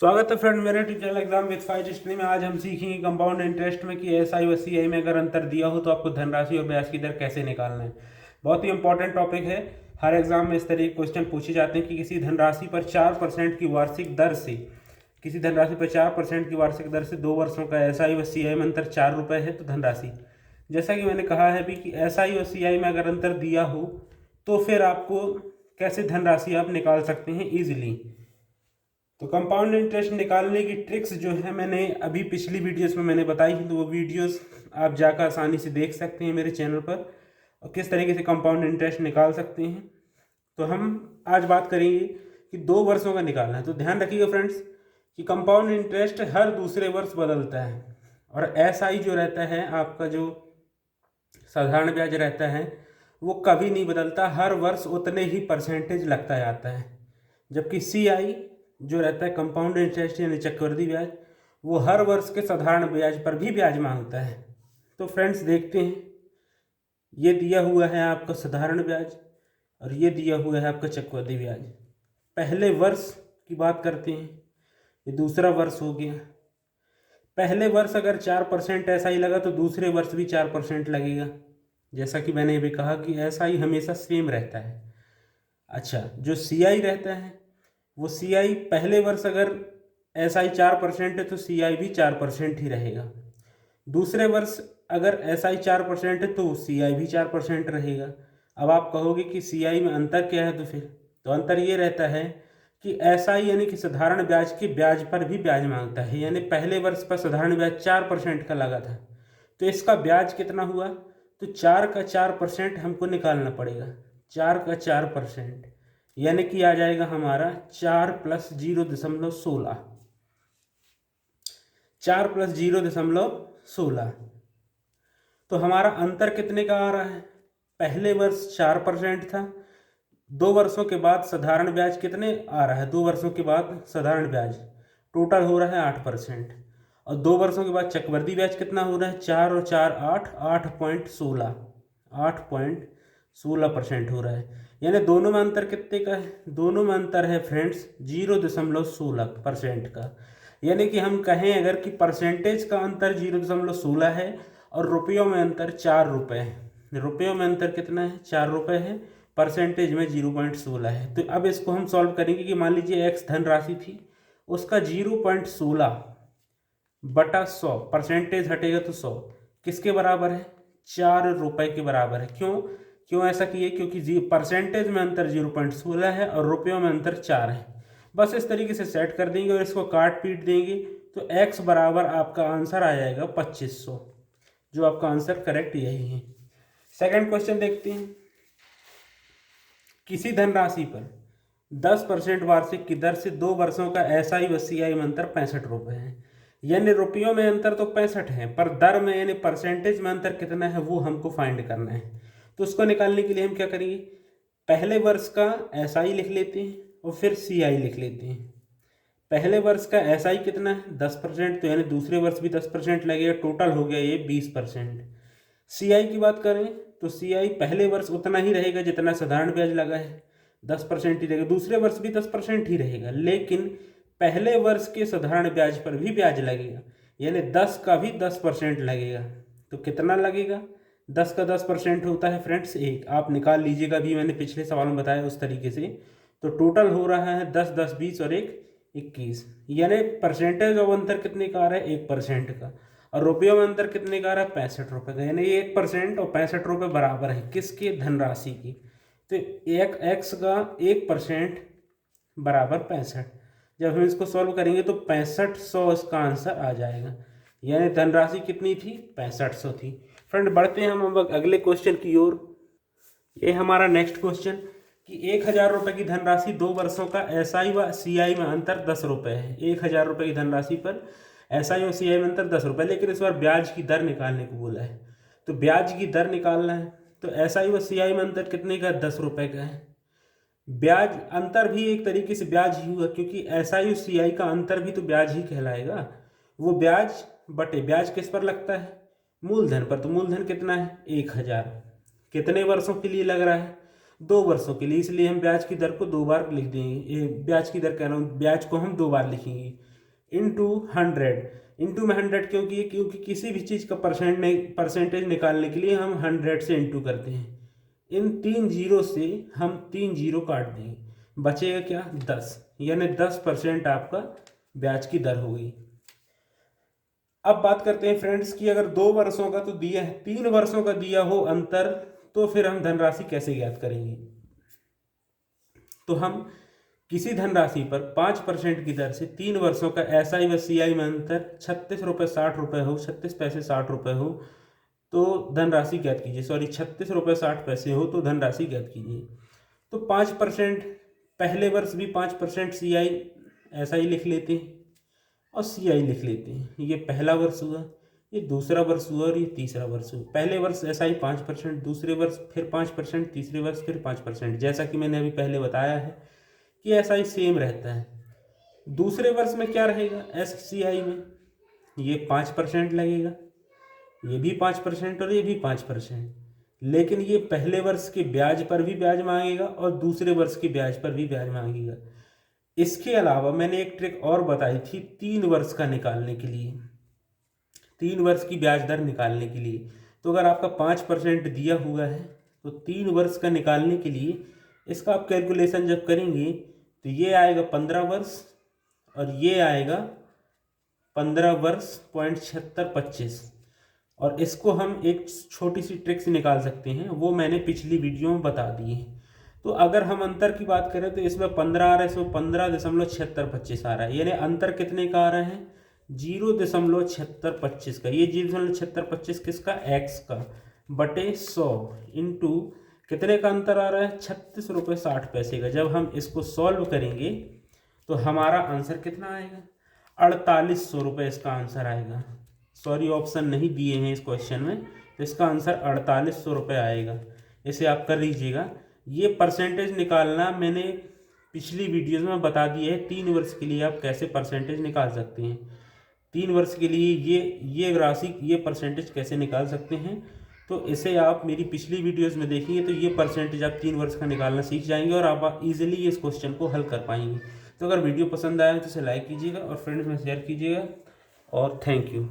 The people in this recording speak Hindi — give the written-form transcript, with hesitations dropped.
स्वागत है फ्रेंड मेरे टीचर एग्जाम विद 5 हिस्ट्री में। आज हम सीखेंगे कंपाउंड इंटरेस्ट में कि एसआई व सीआई में अगर अंतर दिया हो तो आपको धनराशि और ब्याज की दर कैसे निकालना है। बहुत ही इंपॉर्टेंट टॉपिक है। हर एग्जाम में इस तरह के क्वेश्चन पूछे जाते हैं कि किसी धनराशि पर 4% की वार्षिक दर से 2 वर्षों का एसआई व सीआई में अंतर 4 रुपये है तो धनराशि। जैसा कि मैंने कहा है भी कि एसआई और सीआई में अगर अंतर दिया हो तो फिर आपको कैसे धनराशि आप निकाल सकते हैं ईजिली। तो कंपाउंड इंटरेस्ट निकालने की ट्रिक्स जो है मैंने अभी पिछली वीडियोस में मैंने बताई थी, तो वो वीडियोस आप जाकर आसानी से देख सकते हैं मेरे चैनल पर और किस तरीके से कंपाउंड इंटरेस्ट निकाल सकते हैं। तो हम आज बात करेंगे कि 2 वर्षों का निकालना है। तो ध्यान रखिएगा फ्रेंड्स कि कंपाउंड इंटरेस्ट हर दूसरे वर्ष बदलता है और एसआई जो रहता है आपका जो साधारण ब्याज रहता है वो कभी नहीं बदलता, हर वर्ष उतने ही परसेंटेज लगता जाता है। जबकि सीआई जो रहता है कंपाउंड इंटरेस्ट यानी चक्रवृद्धि ब्याज, वो हर वर्ष के साधारण ब्याज पर भी ब्याज मांगता है। तो फ्रेंड्स देखते हैं, ये दिया हुआ है आपका साधारण ब्याज और ये दिया हुआ है आपका चक्रवृद्धि ब्याज। पहले वर्ष की बात करते हैं, ये दूसरा वर्ष हो गया। पहले वर्ष अगर 4% ऐसा ही लगा तो दूसरे वर्ष भी 4% लगेगा। जैसा कि मैंने अभी कहा कि ऐसा ही हमेशा सेम रहता है। अच्छा, जो सीआई रहता है वो सीआई पहले वर्ष अगर एसआई 4% है तो सीआई भी 4% ही रहेगा। दूसरे वर्ष अगर एसआई 4% है तो सीआई भी 4% रहेगा। अब आप कहोगे कि सीआई में अंतर क्या है, तो अंतर ये रहता है कि एसआई यानी कि साधारण ब्याज के ब्याज पर भी ब्याज मांगता है। यानी पहले वर्ष पर साधारण ब्याज 4% का लगा था तो इसका ब्याज कितना हुआ, तो 4 का 4% हमको निकालना पड़ेगा। 4 का 4% यानी कि आ जाएगा हमारा 4 + 0.16। 4 + 0.16 तो हमारा अंतर कितने का आ रहा है। पहले वर्ष 4% था, 2 वर्षों के बाद साधारण ब्याज कितने आ रहा है, 2 वर्षों के बाद साधारण ब्याज टोटल हो रहा है 8% और 2 वर्षों के बाद चक्रवृद्धि ब्याज कितना हो रहा है, 4 और 4 8, 8.16% हो रहा है। यानी दोनों में अंतर कितने का है, दोनों में अंतर है फ्रेंड्स 0.16% का। यानी कि हम कहें अगर कि परसेंटेज का अंतर 0.16 है और रुपयों में अंतर 4 रुपये है। रुपयों में अंतर कितना है, 4 रुपये है, परसेंटेज में 0.16 है। तो अब इसको हम सॉल्व करेंगे कि मान लीजिए एक्स धनराशि थी, उसका 0.16/100 परसेंटेज हटेगा तो 100 किसके बराबर है, 4 रुपये के बराबर है। क्यों ऐसा किए, क्योंकि परसेंटेज में अंतर 0.16 है और रुपयों में अंतर 4 है। बस इस तरीके से सेट कर देंगे और इसको काट पीट देंगे तो x बराबर आपका आंसर आ जाएगा 2500, जो आपका आंसर करेक्ट यही है। सेकंड क्वेश्चन देखते हैं। किसी धनराशि पर 10% वार्षिक की दर से 2 वर्षों का एसआई व सीआई में अंतर 65 रुपये है। यानी रुपयों में अंतर तो 65 है पर दर में यानी परसेंटेज में अंतर कितना है वो हमको फाइंड करना है। तो उसको निकालने के लिए हम क्या करेंगे, पहले वर्ष का एसआई लिख लेते हैं और फिर सीआई लिख लेते हैं। पहले वर्ष का एसआई कितना है 10%, तो यानी दूसरे वर्ष भी 10% लगेगा, टोटल हो गया ये 20%। सीआई की बात करें तो सीआई पहले वर्ष उतना ही रहेगा जितना साधारण ब्याज लगा है, 10% ही रहेगा। दूसरे वर्ष भी 10% ही रहेगा, लेकिन पहले वर्ष के साधारण ब्याज पर भी ब्याज लगेगा, यानी 10 का भी 10% लगेगा। तो कितना लगेगा, 10 का 10% होता है फ्रेंड्स 1। आप निकाल लीजिएगा, अभी मैंने पिछले सवाल में बताया उस तरीके से। तो टोटल हो रहा है 10 10 20 और 1 21, यानी परसेंटेज ऑफ अंतर कितने का आ रहा है, 1% का। और रुपयों में अंतर कितने का आ रहा है, 65 रुपये का। यानी 1% और 65 रुपये बराबर है किसके, धनराशि की। तो एक एक्स का 1% बराबर 65। जब हम इसको सॉल्व करेंगे तो 6500 इसका आंसर आ जाएगा। यानी धनराशि कितनी थी, 6500 थी। फ्रेंड बढ़ते हैं हम अब अगले क्वेश्चन की ओर। ये हमारा नेक्स्ट क्वेश्चन कि 1000 रुपये की धनराशि 2 वर्षों का एसआई व सीआई में अंतर 10 रुपये है। 1000 रुपये की धनराशि पर एसआई और सीआई में अंतर 10 रुपये, लेकिन इस बार ब्याज की दर निकालने को बोला है। तो ब्याज की दर निकालना है तो एसआई व सीआई में अंतर कितने का, 10 रुपये का है। ब्याज अंतर भी एक तरीके से ब्याज ही हुआ, क्योंकि एसआई और सीआई का अंतर भी तो ब्याज ही कहलाएगा। वो ब्याज बटे ब्याज किस पर लगता है, मूलधन पर। तो मूलधन कितना है, 1000। कितने वर्षों के लिए लग रहा है, 2 वर्षों के लिए, इसलिए हम ब्याज की दर को 2 बार लिख देंगे। ब्याज की दर कह रहा हूँ, ब्याज को हम 2 बार लिखेंगे। इंटू 100, इंटू में 100 क्यों किए, क्योंकि किसी भी चीज़ का परसेंटेज निकालने के लिए हम 100 से इंटू करते हैं। इन 3 जीरो से हम 3 जीरो काट देंगे, बचेगा क्या 10, यानी 10% आपका ब्याज की दर होगी। अब बात करते हैं फ्रेंड्स कि अगर 2 वर्षों का तो दिया है, 3 वर्षों का दिया हो अंतर, तो फिर हम धनराशि कैसे ज्ञात करेंगे। तो हम किसी धनराशि पर 5% की दर से 3 वर्षों का एसआई व सीआई में अंतर 36 रुपये 60 रुपये हो, 36 पैसे 60 रुपये हो तो धनराशि ज्ञात कीजिए। सॉरी, 36 रुपये 60 पैसे हो तो धनराशि ज्ञात कीजिए। तो 5%, पहले वर्ष भी 5% सीआई एसआई लिख लेते हैं और सीआई लिख लेते हैं। ये पहला वर्ष हुआ, ये दूसरा वर्ष हुआ और ये तीसरा वर्ष हुआ। पहले वर्ष एसआई 5%, दूसरे वर्ष फिर 5%, तीसरे वर्ष फिर 5%। जैसा कि मैंने अभी पहले बताया है कि एसआई सेम रहता है। दूसरे वर्ष में क्या रहेगा, एससीआई में ये 5% लगेगा, ये भी 5% और ये भी 5%। लेकिन ये पहले वर्ष के ब्याज पर भी ब्याज मांगेगा और दूसरे वर्ष के ब्याज पर भी ब्याज मांगेगा। इसके अलावा मैंने एक ट्रिक और बताई थी 3 वर्ष का निकालने के लिए, 3 वर्ष की ब्याज दर निकालने के लिए। तो अगर आपका 5% दिया हुआ है तो 3 वर्ष का निकालने के लिए इसका आप कैलकुलेशन जब करेंगे तो ये आएगा 15 वर्ष और ये आएगा 15 वर्ष पॉइंट 7625। और इसको हम एक छोटी सी ट्रिक से निकाल सकते हैं, वो मैंने पिछली वीडियो में बता दी है। तो अगर हम अंतर की बात करें तो इसमें 15 आ रहा है, इसमें 15.7625 आ रहा है, यानी अंतर कितने का आ रहा है 0.7625 का। ये 0.7625 किसका, एक्स का, बटे 100 इंटू कितने का अंतर आ रहा है 36 रुपये 60 पैसे का। जब हम इसको सॉल्व करेंगे तो हमारा आंसर कितना आएगा 4800 रुपये इसका आंसर आएगा। सॉरी, ऑप्शन नहीं दिए हैं इस क्वेश्चन में, तो इसका आंसर 4800 रुपये आएगा। इसे आप कर लीजिएगा। ये परसेंटेज निकालना मैंने पिछली वीडियोस में बता दिया है। 3 वर्ष के लिए आप कैसे परसेंटेज निकाल सकते हैं, 3 वर्ष के लिए ये राशि, ये परसेंटेज कैसे निकाल सकते हैं। तो इसे आप मेरी पिछली वीडियोस में देखेंगे तो ये परसेंटेज आप 3 वर्ष का निकालना सीख जाएंगे और आप इजीली इस क्वेश्चन को हल कर पाएंगे। तो अगर वीडियो पसंद आया तो इसे लाइक कीजिएगा और फ्रेंड्स में शेयर कीजिएगा और थैंक यू।